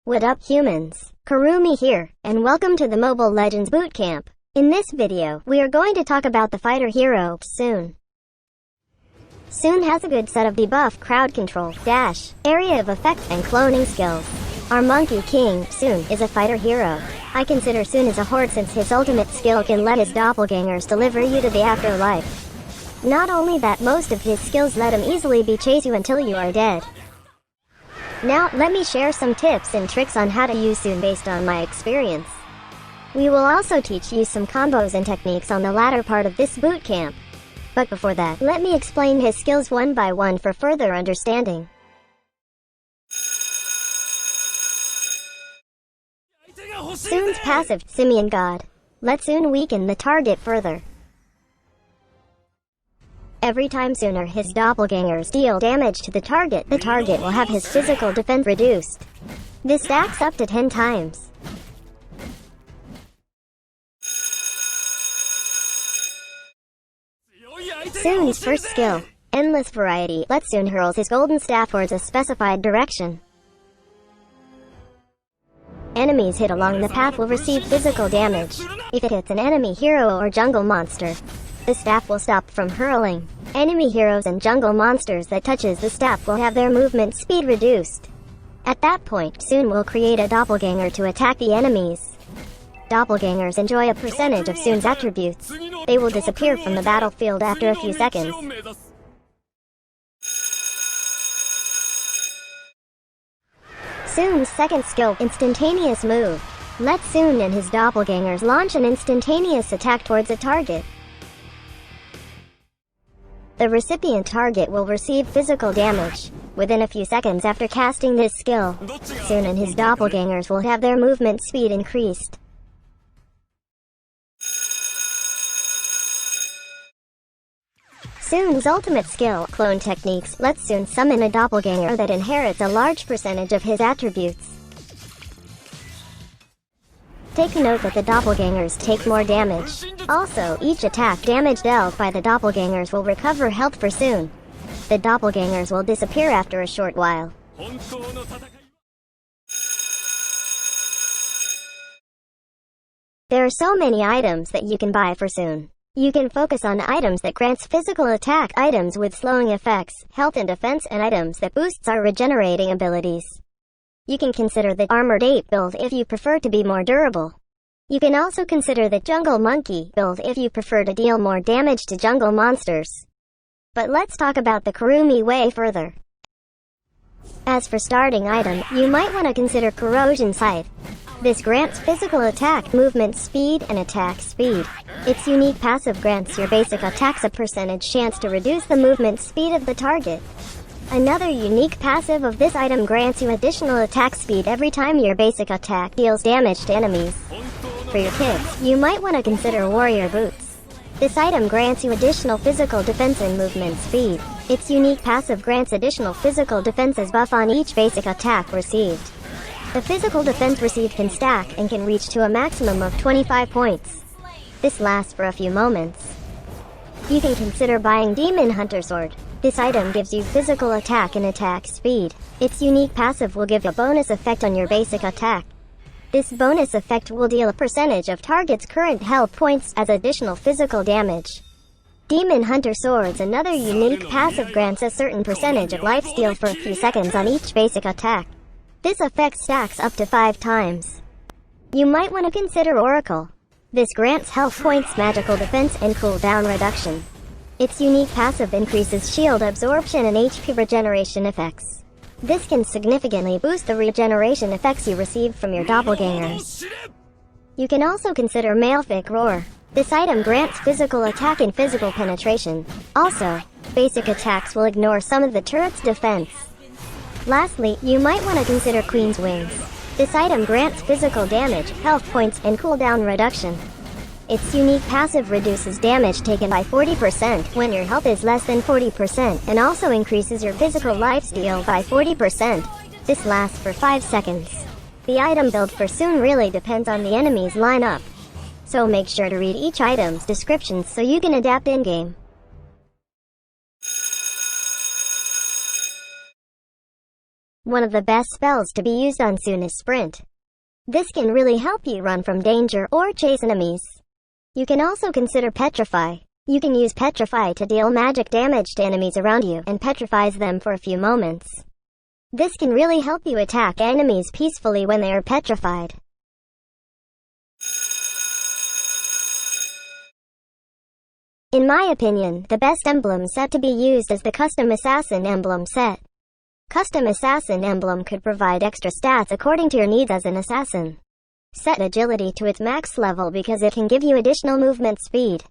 What up humans? Kurumi here, and welcome to the Mobile Legends Bootcamp. In this video, we are going to talk about the fighter hero, Soon. Soon has a good set of debuff, crowd control, dash, area of effect, and cloning skills. Our Monkey King, Soon, is a fighter hero. I consider Soon as a horde since his ultimate skill can let his doppelgangers deliver you to the afterlife. Not only that, most of his skills let him easily chase you until you are dead. Now, let me share some tips and tricks on how to use Soon based on my experience. We will also teach you some combos and techniques on the latter part of this bootcamp. But before that, let me explain his skills one by one for further understanding. Soon's passive, Simian God. Let Soon weaken the target further. Every time Soon or his doppelgangers deal damage to the target will have his physical defense reduced. This stacks up to 10 times. Soon's first skill, Endless Variety, lets Soon hurls his golden staff towards a specified direction. Enemies hit along the path will receive physical damage. If it hits an enemy hero or jungle monster, the staff will stop from hurling. Enemy heroes and jungle monsters that touches the staff will have their movement speed reduced. At that point, Soon will create a doppelganger to attack the enemies. Doppelgangers enjoy a percentage of Soon's attributes. They will disappear from the battlefield after a few seconds. Soon's second skill, Instantaneous Move. Let Soon and his doppelgangers launch an instantaneous attack towards a target. The recipient target will receive physical damage. Within a few seconds after casting this skill, Soon and his doppelgangers will have their movement speed increased. Soon's ultimate skill, Clone Techniques, lets Soon summon a doppelganger that inherits a large percentage of his attributes. Take note that the doppelgangers take more damage. Also, each attack damage dealt by the doppelgangers will recover health for Soon. The doppelgangers will disappear after a short while. There are so many items that you can buy for Soon. You can focus on items that grants physical attack, items with slowing effects, health and defense, and items that boosts our regenerating abilities. You can consider the Armored Ape build if you prefer to be more durable. You can also consider the Jungle Monkey build if you prefer to deal more damage to jungle monsters. But let's talk about the Kurumi way further. As for starting item, you might want to consider Corrosion Scythe. This grants physical attack, movement speed, and attack speed. Its unique passive grants your basic attacks a percentage chance to reduce the movement speed of the target. Another unique passive of this item grants you additional attack speed every time your basic attack deals damage to enemies. For your kicks, you might want to consider Warrior Boots. This item grants you additional physical defense and movement speed. Its unique passive grants additional physical defenses buff on each basic attack received. The physical defense received can stack and can reach to a maximum of 25 points. This lasts for a few moments. You can consider buying Demon Hunter Sword. This item gives you physical attack and attack speed. Its unique passive will give a bonus effect on your basic attack. This bonus effect will deal a percentage of target's current health points as additional physical damage. Demon Hunter Sword's another unique passive grants a certain percentage of lifesteal for a few seconds on each basic attack. This effect stacks up to 5 times. You might want to consider Oracle. This grants health points, magical defense, and cooldown reduction. Its unique passive increases shield absorption and HP regeneration effects. This can significantly boost the regeneration effects you receive from your doppelgangers. You can also consider Malefic Roar. This item grants physical attack and physical penetration. Also, basic attacks will ignore some of the turret's defense. Lastly, you might want to consider Queen's Wings. This item grants physical damage, health points, and cooldown reduction. Its unique passive reduces damage taken by 40% when your health is less than 40% and also increases your physical lifesteal by 40%. This lasts for 5 seconds. The item build for Soon really depends on the enemy's lineup. So make sure to read each item's descriptions so you can adapt in-game. One of the best spells to be used on Soon is Sprint. This can really help you run from danger or chase enemies. You can also consider Petrify. You can use Petrify to deal magic damage to enemies around you and petrifies them for a few moments. This can really help you attack enemies peacefully when they are petrified. In my opinion, the best emblem set to be used is the Custom Assassin Emblem set. Custom Assassin Emblem could provide extra stats according to your needs as an assassin. Set agility to its max level because it can give you additional movement speed.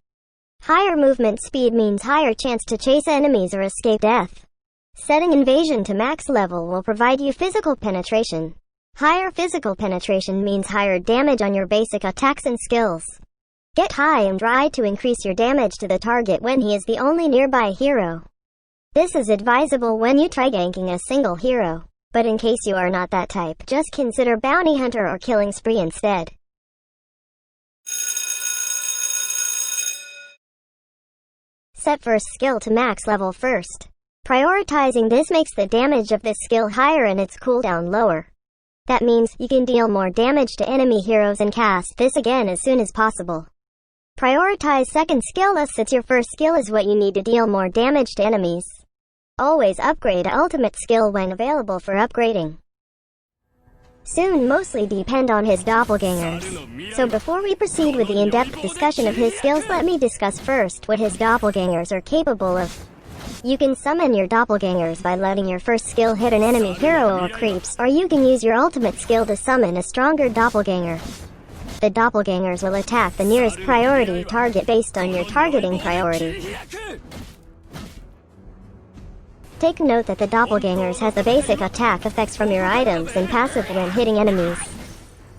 Higher movement speed means higher chance to chase enemies or escape death. Setting invasion to max level will provide you physical penetration. Higher physical penetration means higher damage on your basic attacks and skills. Get high and dry to increase your damage to the target when he is the only nearby hero. This is advisable when you try ganking a single hero, but in case you are not that type, just consider Bounty Hunter or Killing Spree instead. Set first skill to max level first. Prioritizing this makes the damage of this skill higher and its cooldown lower. That means you can deal more damage to enemy heroes and cast this again as soon as possible. Prioritize second skill since your first skill is what you need to deal more damage to enemies. Always upgrade ultimate skill when available for upgrading. Soon mostly depend on his doppelgangers. So before we proceed with the in-depth discussion of his skills, let me discuss first what his doppelgangers are capable of. You can summon your doppelgangers by letting your first skill hit an enemy hero or creeps, or you can use your ultimate skill to summon a stronger doppelganger. The doppelgangers will attack the nearest priority target based on your targeting priority. Take note that the doppelgangers has the basic attack effects from your items and passive when hitting enemies.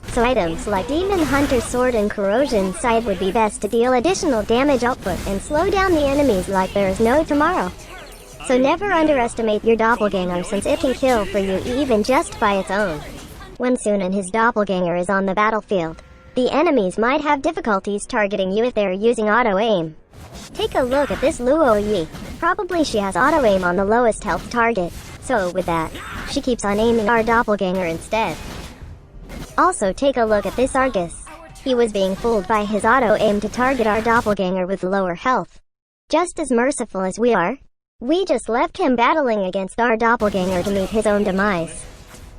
So items like Demon Hunter's Sword and Corrosion Scythe would be best to deal additional damage output and slow down the enemies like there is no tomorrow. So never underestimate your doppelganger since it can kill for you even just by its own. When Soon and his doppelganger is on the battlefield, the enemies might have difficulties targeting you if they are using auto-aim. Take a look at this Luo Yi. Probably she has auto-aim on the lowest health target, so with that, she keeps on aiming our doppelganger instead. Also take a look at this Argus. He was being fooled by his auto-aim to target our doppelganger with lower health. Just as merciful as we are, we just left him battling against our doppelganger to meet his own demise.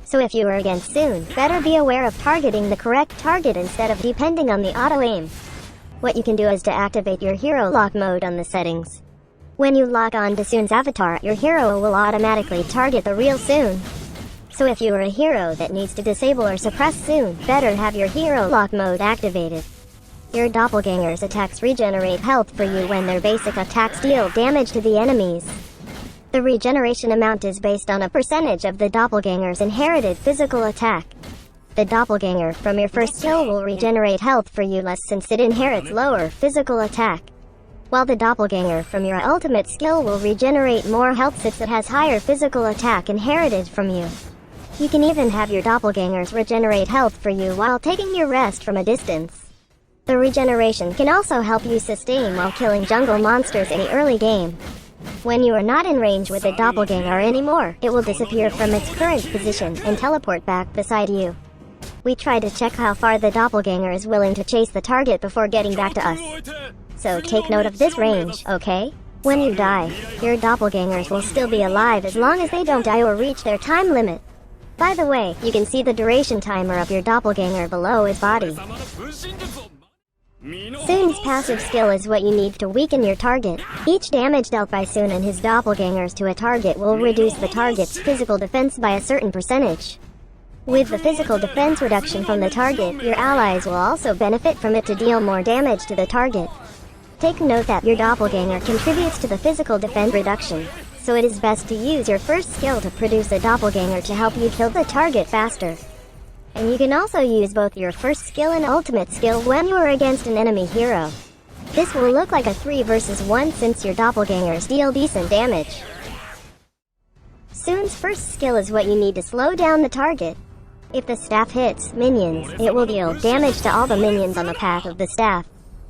So if you are against Soon, better be aware of targeting the correct target instead of depending on the auto-aim. What you can do is to activate your hero lock mode on the settings. When you lock on to Soon's avatar, your hero will automatically target the real Soon. So if you are a hero that needs to disable or suppress Soon, better have your hero lock mode activated. Your doppelganger's attacks regenerate health for you when their basic attacks deal damage to the enemies. The regeneration amount is based on a percentage of the doppelganger's inherited physical attack. The doppelganger from your first kill will regenerate health for you less since it inherits lower physical attack, while the doppelganger from your ultimate skill will regenerate more health since it has higher physical attack inherited from you. You can even have your doppelgangers regenerate health for you while taking your rest from a distance. The regeneration can also help you sustain while killing jungle monsters in the early game. When you are not in range with the doppelganger anymore, it will disappear from its current position and teleport back beside you. We try to check how far the doppelganger is willing to chase the target before getting back to us. So take note of this range, okay? When you die, your doppelgangers will still be alive as long as they don't die or reach their time limit. By the way, you can see the duration timer of your doppelganger below his body. Soon's passive skill is what you need to weaken your target. Each damage dealt by Soon and his doppelgangers to a target will reduce the target's physical defense by a certain percentage. With the physical defense reduction from the target, your allies will also benefit from it to deal more damage to the target. Take note that your doppelganger contributes to the physical defense reduction, so it is best to use your first skill to produce a doppelganger to help you kill the target faster. And you can also use both your first skill and ultimate skill when you are against an enemy hero. This will look like a 3 versus 1 since your doppelgangers deal decent damage. Soon's first skill is what you need to slow down the target. If the staff hits minions, it will deal damage to all the minions on the path of the staff.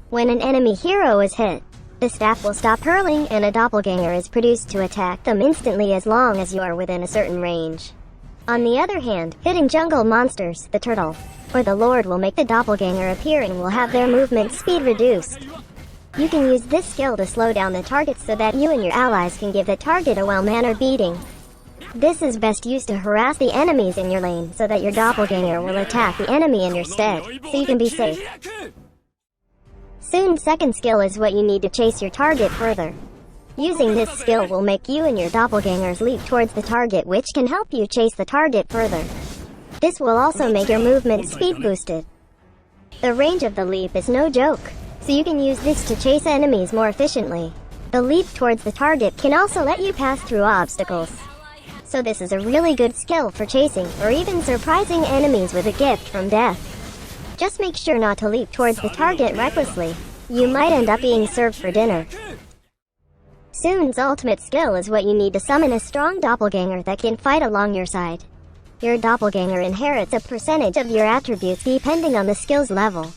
When an enemy hero is hit, the staff will stop hurling and a doppelganger is produced to attack them instantly as long as you are within a certain range. On the other hand, hitting jungle monsters, the turtle, or the lord will make the doppelganger appear and will have their movement speed reduced. You can use this skill to slow down the target so that you and your allies can give the target a well-mannered beating. This is best used to harass the enemies in your lane so that your doppelganger will attack the enemy in your stead, so you can be safe. Soon second skill is what you need to chase your target further. Using this skill will make you and your doppelgangers leap towards the target, which can help you chase the target further. This will also make your movement speed boosted. The range of the leap is no joke, so you can use this to chase enemies more efficiently. The leap towards the target can also let you pass through obstacles. So this is a really good skill for chasing or even surprising enemies with a gift from death. Just make sure not to leap towards the target recklessly. You might end up being served for dinner. Soon's ultimate skill is what you need to summon a strong doppelganger that can fight along your side. Your doppelganger inherits a percentage of your attributes depending on the skill's level.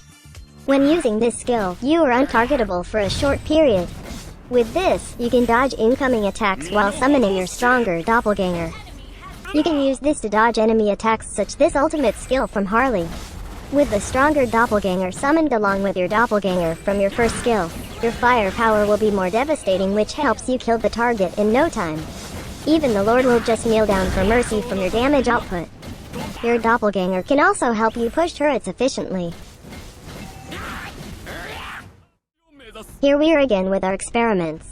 When using this skill, you are untargetable for a short period. With this, you can dodge incoming attacks while summoning your stronger doppelganger. You can use this to dodge enemy attacks such this ultimate skill from Harley. With the stronger doppelganger summoned along with your doppelganger from your first skill, your firepower will be more devastating, which helps you kill the target in no time. Even the Lord will just kneel down for mercy from your damage output. Your doppelganger can also help you push turrets efficiently. Here we are again with our experiments.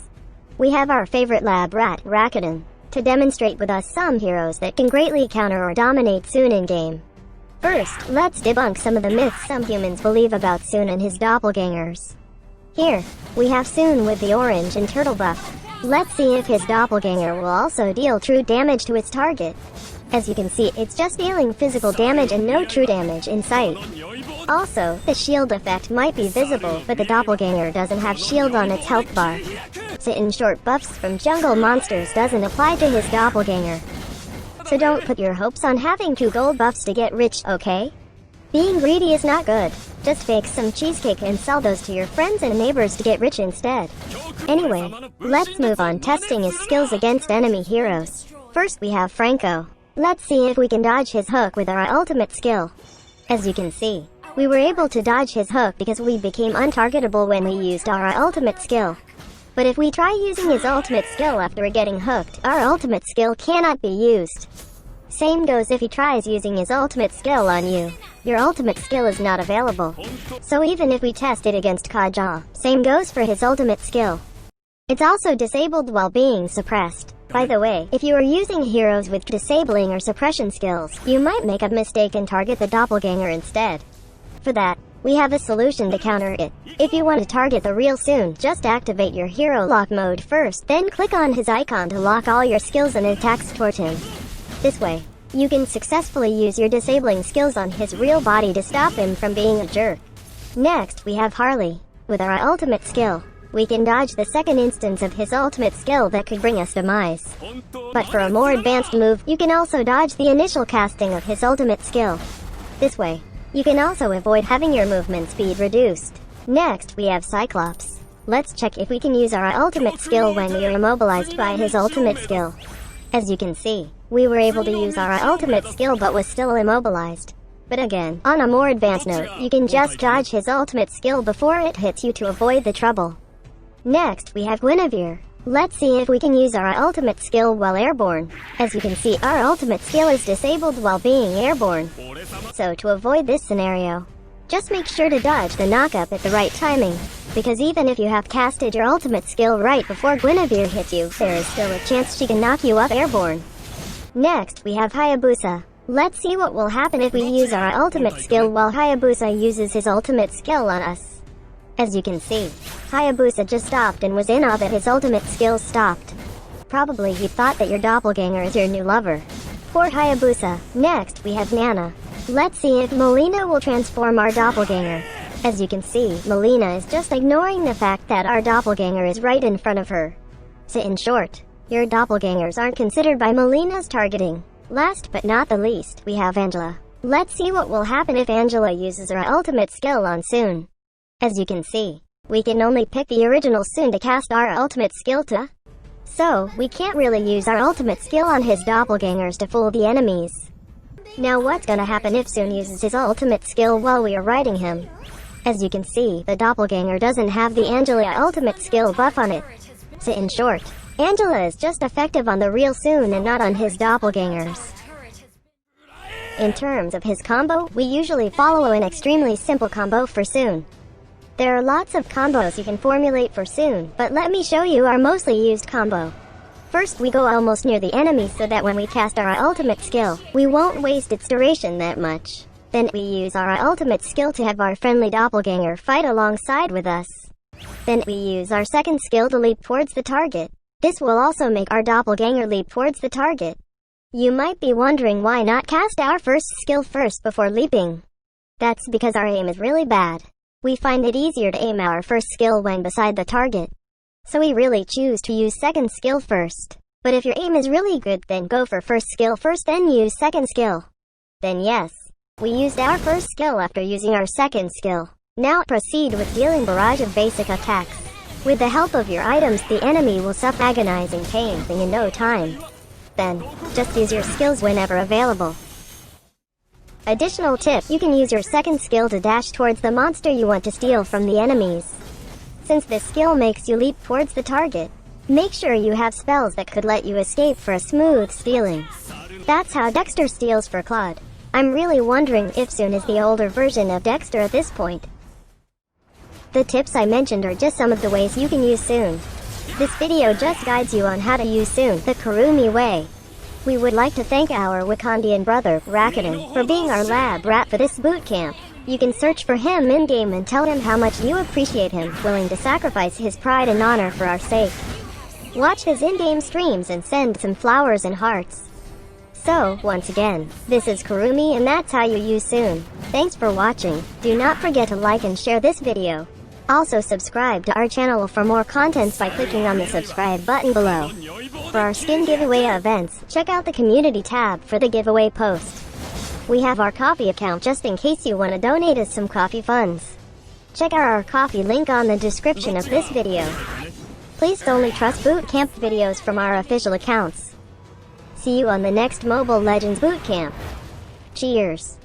We have our favorite lab rat, Rakuten, to demonstrate with us some heroes that can greatly counter or dominate Soon in-game. First, let's debunk some of the myths some humans believe about Soon and his doppelgangers. Here, we have Soon with the orange and turtle buff. Let's see if his doppelganger will also deal true damage to its target. As you can see, it's just dealing physical damage and no true damage in sight. Also, the shield effect might be visible, but the doppelganger doesn't have shield on its health bar. Sit-in short buffs from jungle monsters doesn't apply to his doppelganger. So don't put your hopes on having 2 gold buffs to get rich, okay? Being greedy is not good. Just bake some cheesecake and sell those to your friends and neighbors to get rich instead. Anyway, let's move on testing his skills against enemy heroes. First we have Franco. Let's see if we can dodge his hook with our ultimate skill. As you can see, we were able to dodge his hook because we became untargetable when we used our ultimate skill. But if we try using his ultimate skill after getting hooked, our ultimate skill cannot be used. Same goes if he tries using his ultimate skill on you. Your ultimate skill is not available. So even if we test it against Kaja, same goes for his ultimate skill. It's also disabled while being suppressed. By the way, if you are using heroes with disabling or suppression skills, you might make a mistake and target the doppelganger instead. For that, we have a solution to counter it. If you want to target the real Soon, just activate your hero lock mode first, then click on his icon to lock all your skills and attacks toward him. This way, you can successfully use your disabling skills on his real body to stop him from being a jerk. Next, we have Harley. With our ultimate skill, we can dodge the second instance of his ultimate skill that could bring us demise. But for a more advanced move, you can also dodge the initial casting of his ultimate skill. This way, you can also avoid having your movement speed reduced. Next, we have Cyclops. Let's check if we can use our ultimate skill when we are immobilized by his ultimate skill. As you can see, we were able to use our ultimate skill but was still immobilized. But again, on a more advanced note, you can just dodge his ultimate skill before it hits you to avoid the trouble. Next, we have Guinevere. Let's see if we can use our ultimate skill while airborne. As you can see, our ultimate skill is disabled while being airborne. So to avoid this scenario, just make sure to dodge the knockup at the right timing. Because even if you have casted your ultimate skill right before Guinevere hits you, there is still a chance she can knock you up airborne. Next, we have Hayabusa. Let's see what will happen if we use our ultimate skill while Hayabusa uses his ultimate skill on us. As you can see, Hayabusa just stopped and was in awe that his ultimate skill stopped. Probably he thought that your doppelganger is your new lover. Poor Hayabusa. Next, we have Nana. Let's see if Melina will transform our doppelganger. As you can see, Melina is just ignoring the fact that our doppelganger is right in front of her. So in short, your doppelgangers aren't considered by Melina's targeting. Last but not the least, we have Angela. Let's see what will happen if Angela uses her ultimate skill on Soon. As you can see, we can only pick the original Soon to cast our ultimate skill to. So, we can't really use our ultimate skill on his doppelgangers to fool the enemies. Now what's gonna happen if Soon uses his ultimate skill while we are riding him? As you can see, the doppelganger doesn't have the Angela ultimate skill buff on it. So in short, Angela is just effective on the real Soon and not on his doppelgangers. In terms of his combo, we usually follow an extremely simple combo for Soon. There are lots of combos you can formulate for Soon, but let me show you our mostly used combo. First we go almost near the enemy so that when we cast our ultimate skill, we won't waste its duration that much. Then we use our ultimate skill to have our friendly doppelganger fight alongside with us. Then we use our second skill to leap towards the target. This will also make our doppelganger leap towards the target. You might be wondering why not cast our first skill first before leaping. That's because our aim is really bad. We find it easier to aim our first skill when beside the target. So we really choose to use second skill first. But if your aim is really good, then go for first skill first, then use second skill. Then yes, we used our first skill after using our second skill. Now proceed with dealing barrage of basic attacks. With the help of your items, the enemy will suffer agonizing pain in no time. Then, just use your skills whenever available. Additional tip, you can use your second skill to dash towards the monster you want to steal from the enemies. Since this skill makes you leap towards the target, make sure you have spells that could let you escape for a smooth stealing. That's how Dexter steals for Claude. I'm really wondering if Soon is the older version of Dexter at this point. The tips I mentioned are just some of the ways you can use Soon. This video just guides you on how to use Soon the Kurumi way. We would like to thank our Wakandian brother, Rakuten, for being our lab rat for this boot camp. You can search for him in-game and tell him how much you appreciate him, willing to sacrifice his pride and honor for our sake. Watch his in-game streams and send some flowers and hearts. So, once again, this is Kurumi and that's how you use Soon. Thanks for watching. Do not forget to like and share this video. Also subscribe to our channel for more content by clicking on the subscribe button below. For our skin giveaway events, check out the community tab for the giveaway post. We have our coffee account just in case you want to donate us some coffee funds. Check out our coffee link on the description of this video. Please only trust bootcamp videos from our official accounts. See you on the next Mobile Legends bootcamp. Cheers.